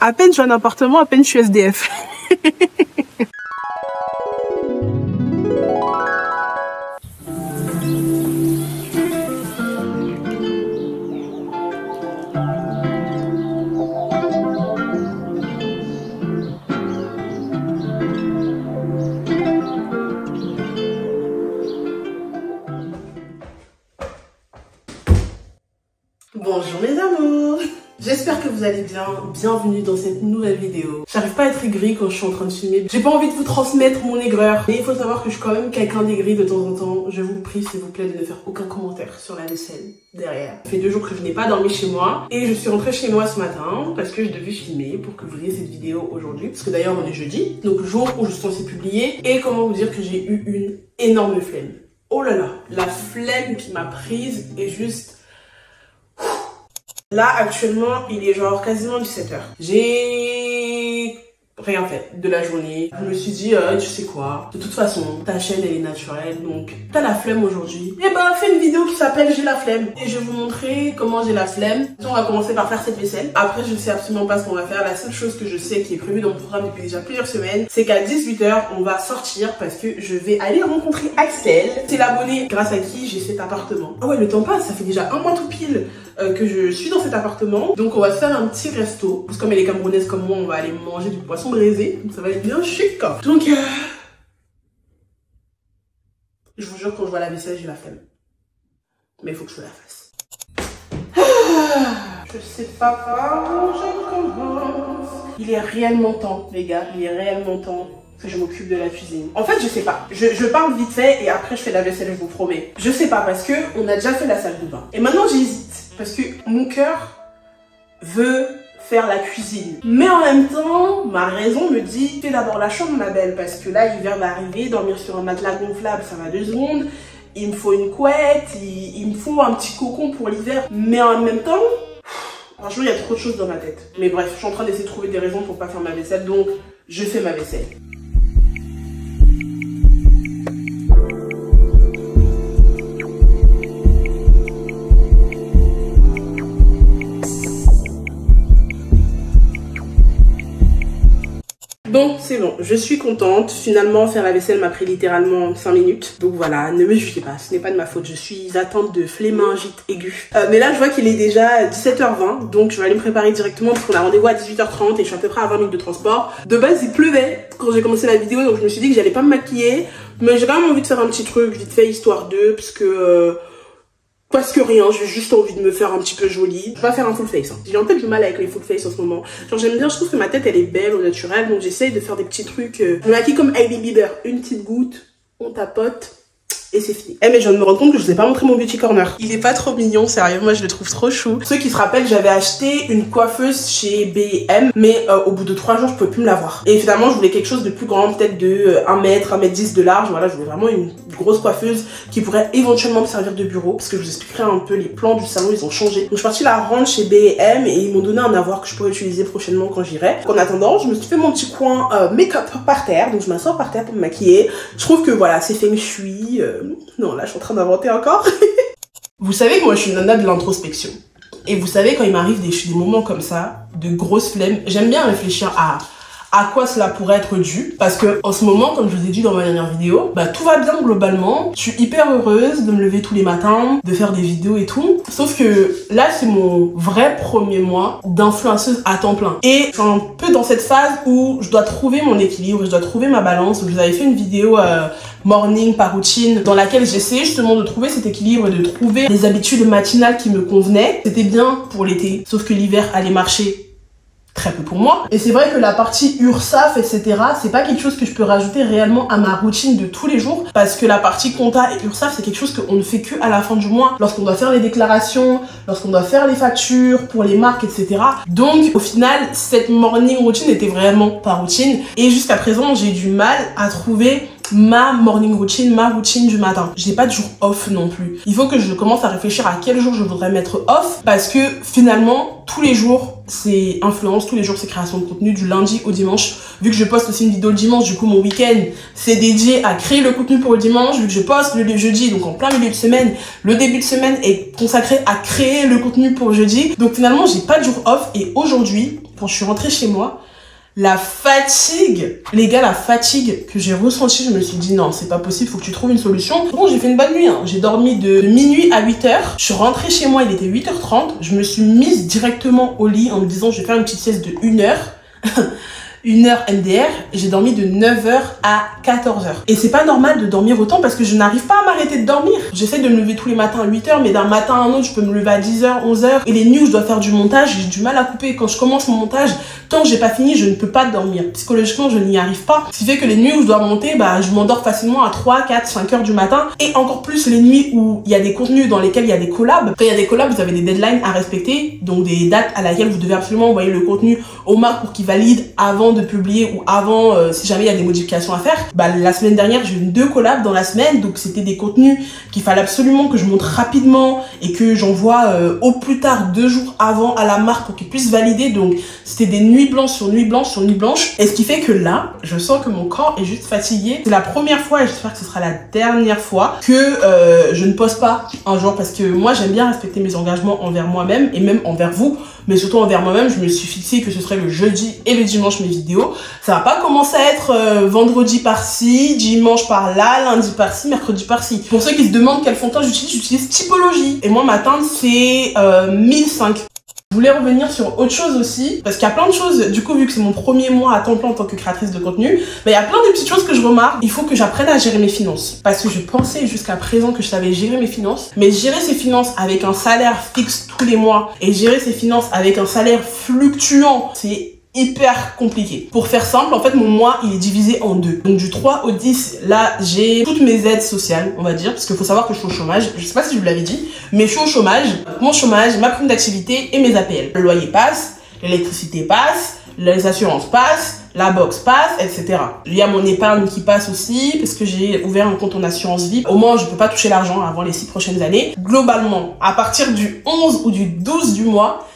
À peine j'ai un appartement, à peine je suis SDF. Bonjour mes amours, j'espère que vous allez bien, bienvenue dans cette nouvelle vidéo. J'arrive pas à être aigrie quand je suis en train de filmer, j'ai pas envie de vous transmettre mon aigreur. Mais il faut savoir que je suis quand même quelqu'un d'aigri de temps en temps. Je vous prie s'il vous plaît de ne faire aucun commentaire sur la vaisselle derrière. Ça fait 2 jours que je n'ai pas dormi chez moi et je suis rentrée chez moi ce matin parce que je devais filmer pour que vous ayez cette vidéo aujourd'hui. Parce que d'ailleurs on est jeudi, donc jour où je suis censée publier. Et comment vous dire que j'ai eu une énorme flemme. Oh là là, la flemme qui m'a prise est juste... Là, actuellement, il est genre quasiment 17h. J'ai rien fait de la journée. Je me suis dit, tu sais quoi, de toute façon, ta chaîne, elle est naturelle, donc t'as la flemme aujourd'hui. Et bah, fais une vidéo qui s'appelle J'ai la flemme. Et je vais vous montrer comment j'ai la flemme. On va commencer par faire cette vaisselle. Après, je sais absolument pas ce qu'on va faire. La seule chose que je sais qui est prévue dans mon programme depuis déjà plusieurs semaines, c'est qu'à 18h, on va sortir parce que je vais aller rencontrer Axel. C'est l'abonné grâce à qui j'ai cet appartement. Ah ouais, le temps passe, ça fait déjà 1 mois tout pile que je suis dans cet appartement. Donc on va se faire un petit resto. Parce que comme elle est camerounaise comme moi, on va aller manger du poisson braisé. Donc ça va être bien chic. Donc je vous jure, quand je vois la vaisselle, j'ai la flemme. Mais il faut que je la fasse. Je sais pas par où je commence. Il est réellement temps, les gars. Il est réellement temps que je m'occupe de la cuisine. En fait, je sais pas. Je parle vite fait et après je fais la vaisselle, je vous promets. Je sais pas parce que on a déjà fait la salle de bain. Et maintenant j'hésite parce que mon cœur veut faire la cuisine. Mais en même temps, ma raison me dit fais d'abord la chambre, ma belle, parce que là l'hiver va arriver, dormir sur un matelas gonflable, ça va 2 secondes. Il me faut une couette, il me faut un petit cocon pour l'hiver. Mais en même temps, franchement, il y a trop de choses dans ma tête. Mais bref, je suis en train d'essayer de trouver des raisons pour pas faire ma vaisselle, donc je fais ma vaisselle. Bon, c'est bon, je suis contente. Finalement, faire la vaisselle m'a pris littéralement 5 minutes. Donc voilà, ne me jugez pas, ce n'est pas de ma faute. Je suis atteinte de phlémingite aiguë. Mais là, je vois qu'il est déjà 17h20. Donc je vais aller me préparer directement parce qu'on a rendez-vous à 18h30 et je suis à peu près à 20 minutes de transport. De base, il pleuvait quand j'ai commencé la vidéo. Donc je me suis dit que j'allais pas me maquiller. Mais j'ai quand même envie de faire un petit truc vite fait, histoire d'eux. Parce que rien, j'ai juste envie de me faire un petit peu jolie. Je vais pas faire un full face. Hein. J'ai un peu du mal avec les full face en ce moment. Genre j'aime bien, je trouve que ma tête elle est belle au naturel. Donc j'essaye de faire des petits trucs. Je me maquille comme Hailey Bieber. Une petite goutte, on tapote. Et c'est fini. Eh mais je viens de me rendre compte que je vous ai pas montré mon beauty corner. Il est pas trop mignon, sérieux, moi je le trouve trop chou. Ceux qui se rappellent, j'avais acheté une coiffeuse chez B&M, mais au bout de 3 jours, je pouvais plus me la voir. Et finalement, je voulais quelque chose de plus grand, peut-être de 1 mètre, 1m10 de large. Voilà, je voulais vraiment une grosse coiffeuse qui pourrait éventuellement me servir de bureau. Parce que je vous expliquerai un peu les plans du salon, ils ont changé. Donc je suis partie la rendre chez B&M et ils m'ont donné un avoir que je pourrais utiliser prochainement quand j'irai. En attendant, je me suis fait mon petit coin make-up par terre. Donc je m'assois par terre pour me maquiller. Je trouve que voilà, c'est feng shui. Non, là je suis en train d'inventer encore. Vous savez que moi je suis une nana de l'introspection. Et vous savez quand il m'arrive des moments comme ça, de grosses flemmes, j'aime bien réfléchir à quoi cela pourrait être dû. Parce que en ce moment, comme je vous ai dit dans ma dernière vidéo, bah tout va bien globalement. Je suis hyper heureuse de me lever tous les matins, de faire des vidéos et tout. Sauf que là c'est mon vrai premier mois d'influenceuse à temps plein. Et je suis un peu dans cette phase où je dois trouver mon équilibre, je dois trouver ma balance. Donc je vous avais fait une vidéo morning par routine dans laquelle j'essayais justement de trouver cet équilibre et de trouver des habitudes matinales qui me convenaient. C'était bien pour l'été, sauf que l'hiver allait marcher très peu pour moi. Et c'est vrai que la partie URSAF, etc., c'est pas quelque chose que je peux rajouter réellement à ma routine de tous les jours, parce que la partie compta et URSAF, c'est quelque chose qu'on ne fait que à la fin du mois, lorsqu'on doit faire les déclarations, lorsqu'on doit faire les factures pour les marques, etc. Donc, au final, cette morning routine n'était vraiment pas routine. Et jusqu'à présent, j'ai du mal à trouver ma morning routine, ma routine du matin. J'ai pas de jour off non plus. Il faut que je commence à réfléchir à quel jour je voudrais mettre off, parce que finalement, tous les jours, c'est influence, tous les jours, c'est création de contenu du lundi au dimanche. Vu que je poste aussi une vidéo le dimanche, du coup, mon week-end, c'est dédié à créer le contenu pour le dimanche. Vu que je poste le jeudi, donc en plein milieu de semaine, le début de semaine est consacré à créer le contenu pour jeudi. Donc finalement, j'ai pas de jour off et aujourd'hui, quand je suis rentrée chez moi, la fatigue, les gars, la fatigue que j'ai ressentie, je me suis dit non, c'est pas possible, faut que tu trouves une solution. Bon, j'ai fait une bonne nuit, hein. J'ai dormi de minuit à 8h. Je suis rentrée chez moi, il était 8h30. Je me suis mise directement au lit en me disant je vais faire une petite sieste de 1h. 1h MDR, et j'ai dormi de 9h à 14h. Et c'est pas normal de dormir autant parce que je n'arrive pas à m'arrêter de dormir. J'essaie de me lever tous les matins à 8h, mais d'un matin à un autre, je peux me lever à 10h, 11h. Et les nuits où je dois faire du montage, j'ai du mal à couper. Quand je commence mon montage, tant que j'ai pas fini, je ne peux pas dormir. Psychologiquement, je n'y arrive pas. Ce qui fait que les nuits où je dois monter, bah, je m'endors facilement à 3, 4, 5h du matin. Et encore plus les nuits où il y a des contenus dans lesquels il y a des collabs. Quand il y a des collabs, vous avez des deadlines à respecter, donc des dates à laquelle vous devez absolument envoyer le contenu au MAC pour qu'il valide avant de publier ou avant si jamais il y a des modifications à faire. Bah, la semaine dernière, j'ai eu 2 collabs dans la semaine, donc c'était des contenus qu'il fallait absolument que je monte rapidement et que j'envoie au plus tard 2 jours avant à la marque pour qu'ils puissent valider. Donc c'était des nuits blanches sur nuits blanches sur nuits blanches. Et ce qui fait que là, je sens que mon corps est juste fatigué. C'est la première fois et j'espère que ce sera la dernière fois que je ne poste pas un jour, parce que moi j'aime bien respecter mes engagements envers moi-même et même envers vous, mais surtout envers moi-même. Je me suis fixé que ce serait le jeudi et le dimanche mes vidéos. Ça va pas commencer à être vendredi par-ci, dimanche par-là, lundi par-ci, mercredi par-ci. Pour ceux qui se demandent quel fond de teint j'utilise Typologie. Et moi ma teinte c'est 1005. Je voulais revenir sur autre chose aussi, parce qu'il y a plein de choses, du coup vu que c'est mon premier mois à temps plein en tant que créatrice de contenu, bah, il y a plein de petites choses que je remarque. Il faut que j'apprenne à gérer mes finances, parce que je pensais jusqu'à présent que je savais gérer mes finances, mais gérer ses finances avec un salaire fixe tous les mois, et gérer ses finances avec un salaire fluctuant, c'est hyper compliqué. Pour faire simple, en fait, mon mois, il est divisé en 2. Donc, du 3 au 10, là, j'ai toutes mes aides sociales, on va dire, parce qu'il faut savoir que je suis au chômage. Je sais pas si je vous l'avais dit, mais je suis au chômage. Mon chômage, ma prime d'activité et mes APL. Le loyer passe, l'électricité passe, les assurances passent, la box passe, etc. Il y a mon épargne qui passe aussi, parce que j'ai ouvert un compte en assurance vie. Au moins, je peux pas toucher l'argent avant les 6 prochaines années. Globalement, à partir du 11 ou du 12 du mois,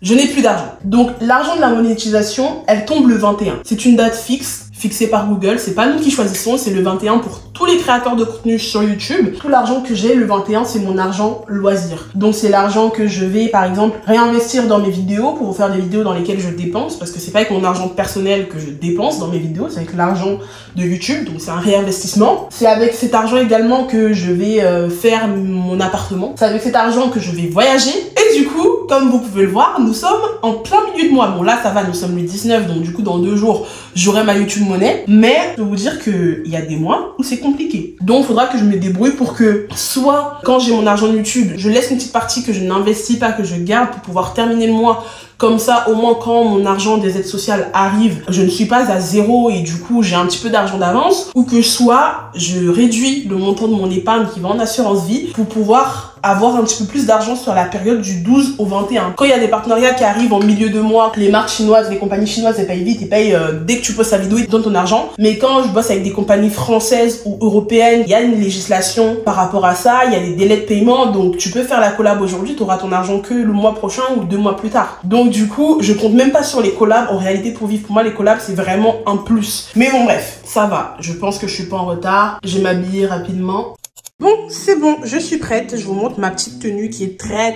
je n'ai plus d'argent. Donc, l'argent de la monétisation, elle tombe le 21. C'est une date fixe, fixée par Google. C'est pas nous qui choisissons, c'est le 21 pour tous les créateurs de contenu sur YouTube. Tout l'argent que j'ai le 21, c'est mon argent loisir. Donc, c'est l'argent que je vais, par exemple, réinvestir dans mes vidéos pour faire des vidéos dans lesquelles je dépense. Parce que c'est pas avec mon argent personnel que je dépense dans mes vidéos, c'est avec l'argent de YouTube. Donc, c'est un réinvestissement. C'est avec cet argent également que je vais faire mon appartement. C'est avec cet argent que je vais voyager. Et du coup, comme vous pouvez le voir, nous sommes en plein milieu de mois. Bon, là, ça va, nous sommes le 19, donc du coup, dans 2 jours, j'aurai ma YouTube monnaie. Mais je peux vous dire qu'il y a des mois où c'est compliqué. Donc, il faudra que je me débrouille pour que, soit, quand j'ai mon argent de YouTube, je laisse une petite partie que je n'investis pas, que je garde pour pouvoir terminer le mois. Comme ça, au moins, quand mon argent des aides sociales arrive, je ne suis pas à 0 et du coup, j'ai un petit peu d'argent d'avance. Ou que soit, je réduis le montant de mon épargne qui va en assurance vie pour pouvoir avoir un petit peu plus d'argent sur la période du 12 au 21. Quand il y a des partenariats qui arrivent en milieu de mois, les marques chinoises, les compagnies chinoises, elles payent vite, ils payent dès que tu postes ta vidéo, ils te donnent ton argent. Mais quand je bosse avec des compagnies françaises ou européennes, il y a une législation par rapport à ça, il y a des délais de paiement, donc tu peux faire la collab aujourd'hui, tu auras ton argent que le mois prochain ou 2 mois plus tard. Donc du coup, je compte même pas sur les collabs. En réalité, pour vivre, pour moi, les collabs, c'est vraiment un plus. Mais bon, bref, ça va. Je pense que je suis pas en retard. Je vais m'habiller rapidement. Bon, c'est bon, je suis prête. Je vous montre ma petite tenue qui est très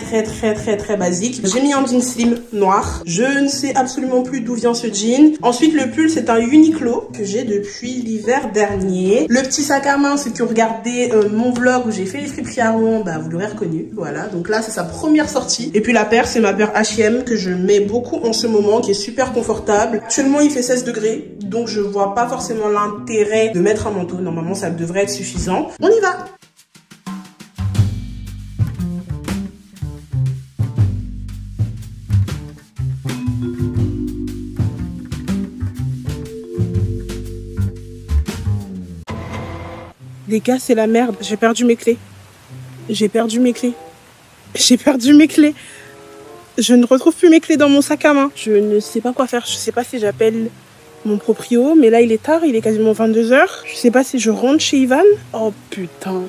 basique. J'ai mis un jean slim noir. Je ne sais absolument plus d'où vient ce jean. Ensuite, le pull, c'est un Uniqlo que j'ai depuis l'hiver dernier. Le petit sac à main, ceux qui ont regardé mon vlog où j'ai fait les friperies à Rouen, bah, vous l'aurez reconnu. Voilà, donc là, c'est sa première sortie. Et puis la paire, c'est ma paire H&M que je mets beaucoup en ce moment, qui est super confortable. Actuellement, il fait 16 degrés, donc je vois pas forcément l'intérêt de mettre un manteau. Normalement, ça devrait être suffisant. On y va! Les gars, c'est la merde. J'ai perdu mes clés. J'ai perdu mes clés. J'ai perdu mes clés. Je ne retrouve plus mes clés dans mon sac à main. Je ne sais pas quoi faire. Je sais pas si j'appelle mon proprio. Mais là, il est tard. Il est quasiment 22 h. Je sais pas si je rentre chez Ivan. Oh putain.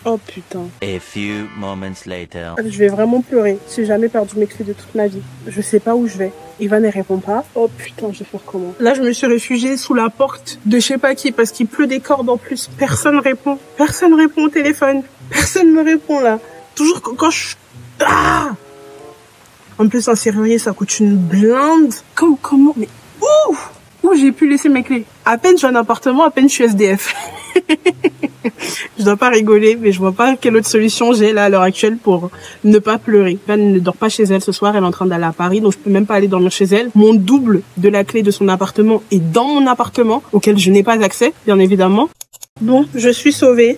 Oh putain. A few moments later. Je vais vraiment pleurer. J'ai jamais perdu mes clés de toute ma vie. Je sais pas où je vais. Ivan ne répond pas. Oh putain, je vais faire comment? Là, je me suis réfugiée sous la porte de je sais pas qui parce qu'il pleut des cordes en plus. Personne répond. Personne répond au téléphone. Personne me répond là. Toujours quand je... Ah! En plus, un serrurier, ça coûte une blinde. Comment, mais où j'ai pu laisser mes clés? À peine je suis en appartement, à peine je suis SDF. Je dois pas rigoler, mais je vois pas quelle autre solution j'ai là à l'heure actuelle pour ne pas pleurer. Elle ne dort pas chez elle ce soir, elle est en train d'aller à Paris, donc je peux même pas aller dormir chez elle. Mon double de la clé de son appartement est dans mon appartement, auquel je n'ai pas accès, bien évidemment. Bon, je suis sauvée.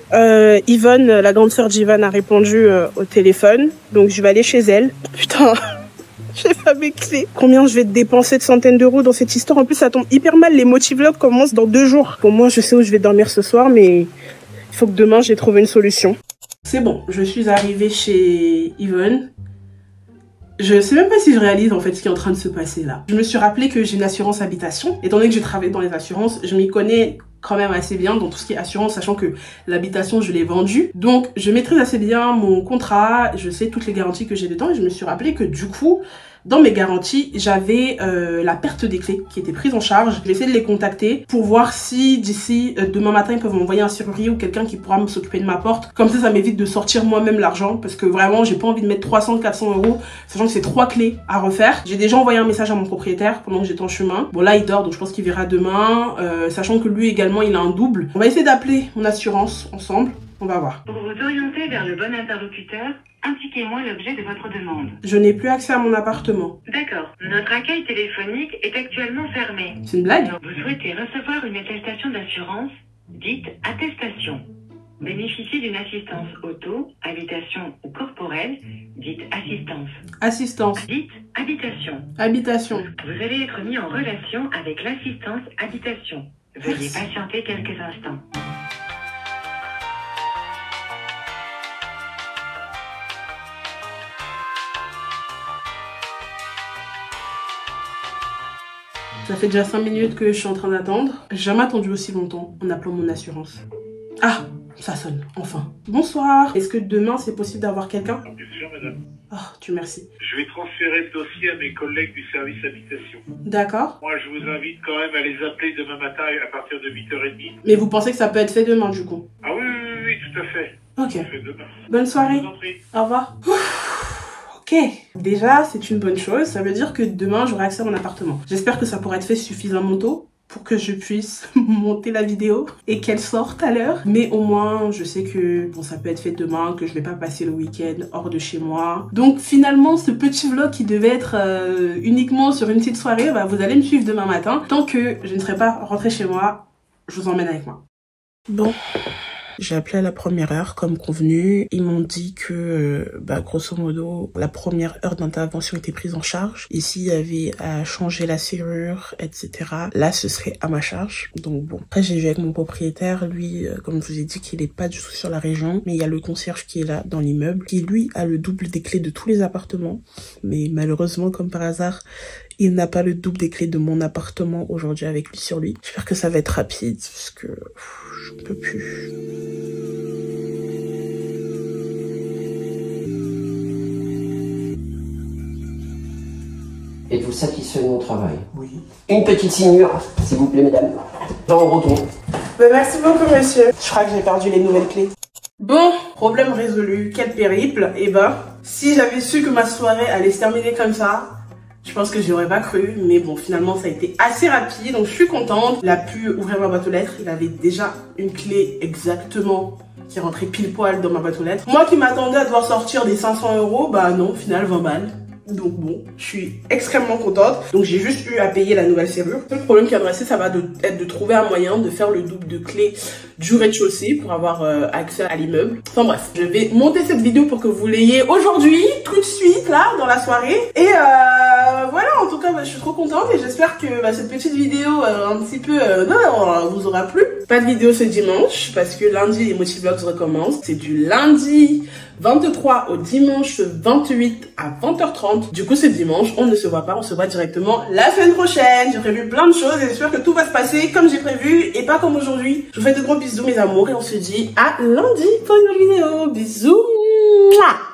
Yvonne, la grande sœur d'Yvonne, a répondu au téléphone, donc je vais aller chez elle. Putain, j'ai pas mes clés. Combien je vais dépenser de centaines d'euros dans cette histoire? En plus, ça tombe hyper mal. Les motivlogs commencent dans 2 jours. Pour moi, je sais où je vais dormir ce soir, mais il faut que demain, j'ai trouvé une solution. C'est bon, je suis arrivée chez Yvonne. Je sais même pas si je réalise en fait ce qui est en train de se passer là. Je me suis rappelé que j'ai une assurance habitation. Étant donné que j'ai travaillé dans les assurances, je m'y connais quand même assez bien dans tout ce qui est assurance, sachant que l'habitation, je l'ai vendue. Donc, je maîtrise assez bien mon contrat, je sais toutes les garanties que j'ai dedans et je me suis rappelé que du coup, dans mes garanties, j'avais la perte des clés qui était prise en charge. J'ai essayé de les contacter pour voir si d'ici demain matin, ils peuvent m'envoyer un serrurier ou quelqu'un qui pourra me s'occuper de ma porte. Comme ça m'évite de sortir moi-même l'argent parce que vraiment, j'ai pas envie de mettre 300-400 euros, sachant que c'est 3 clés à refaire. J'ai déjà envoyé un message à mon propriétaire pendant que j'étais en chemin. Bon là, il dort, donc je pense qu'il verra demain, sachant que lui également, il a un double. On va essayer d'appeler mon assurance ensemble. On va voir. Pour vous orienter vers le bon interlocuteur, indiquez-moi l'objet de votre demande. Je n'ai plus accès à mon appartement. D'accord. Notre accueil téléphonique est actuellement fermé. C'est une blague? Vous souhaitez recevoir une attestation d'assurance, dite attestation. Bénéficier d'une assistance auto, habitation ou corporelle, dite assistance. Assistance. Dite habitation. Habitation. Vous allez être mis en relation avec l'assistance habitation. Veuillez patienter quelques instants. Ça fait déjà 5 minutes que je suis en train d'attendre. J'ai jamais attendu aussi longtemps en appelant mon assurance. Ah, ça sonne, enfin. Bonsoir. Est-ce que demain c'est possible d'avoir quelqu'un? Bien sûr, madame. Oh, Dieu merci. Je vais transférer le dossier à mes collègues du service habitation. D'accord. Moi, je vous invite quand même à les appeler demain matin à partir de 8h30. Mais vous pensez que ça peut être fait demain du coup? Ah oui, tout à fait. Ok. Ça fait demain. Bonne soirée. Je vous en prie. Au revoir. Ok, déjà c'est une bonne chose, ça veut dire que demain j'aurai accès à mon appartement. J'espère que ça pourra être fait suffisamment tôt pour que je puisse monter la vidéo et qu'elle sorte à l'heure. Mais au moins je sais que bon, ça peut être fait demain, que je vais pas passer le week-end hors de chez moi. Donc finalement ce petit vlog qui devait être uniquement sur une petite soirée, bah, vous allez me suivre demain matin. Tant que je ne serai pas rentrée chez moi, je vous emmène avec moi. Bon. J'ai appelé à la première heure comme convenu. Ils m'ont dit que, grosso modo, la première heure d'intervention était prise en charge. Et s'il y avait à changer la serrure, etc., là, ce serait à ma charge. Donc bon. Après, j'ai vu avec mon propriétaire. Lui, comme je vous ai dit, qu'il est pas du tout sur la région. Mais il y a le concierge qui est là, dans l'immeuble, qui lui a le double des clés de tous les appartements. Mais malheureusement, comme par hasard, il n'a pas le double des clés de mon appartement aujourd'hui avec lui sur lui. J'espère que ça va être rapide, parce que je peux plus. Êtes-vous satisfait de mon travail? Oui. Une petite signure, s'il vous plaît, mesdames. J'en retourne. Merci beaucoup, monsieur. Je crois que j'ai perdu les nouvelles clés. Bon, problème résolu. Quel périple. Et si j'avais su que ma soirée allait se terminer comme ça, je pense que j'y aurais pas cru. Mais bon, finalement, ça a été assez rapide. Donc, je suis contente. Il a pu ouvrir ma boîte aux lettres. Il avait déjà une clé exactement qui rentrait pile poil dans ma boîte aux lettres. Moi qui m'attendais à devoir sortir des 500 €, bah non, au final, 20 balles. Donc bon, je suis extrêmement contente. Donc j'ai juste eu à payer la nouvelle serrure. Le problème qui va me rester, ça va être de trouver un moyen de faire le double de clé du rez-de-chaussée pour avoir accès à l'immeuble. Enfin bref, je vais monter cette vidéo pour que vous l'ayez aujourd'hui, tout de suite, là, dans la soirée. Et voilà, en tout cas, je suis trop contente et j'espère que cette petite vidéo un petit peu vous aura plu. Pas de vidéo ce dimanche parce que lundi, les motivlogs recommencent. C'est du lundi 23 au dimanche 28 à 20h30. Du coup, c'est dimanche, on ne se voit pas, on se voit directement la semaine prochaine. J'ai prévu plein de choses et j'espère que tout va se passer comme j'ai prévu et pas comme aujourd'hui. Je vous fais de gros bisous, mes amours, et on se dit à lundi pour une nouvelle vidéo. Bisous. Mouah.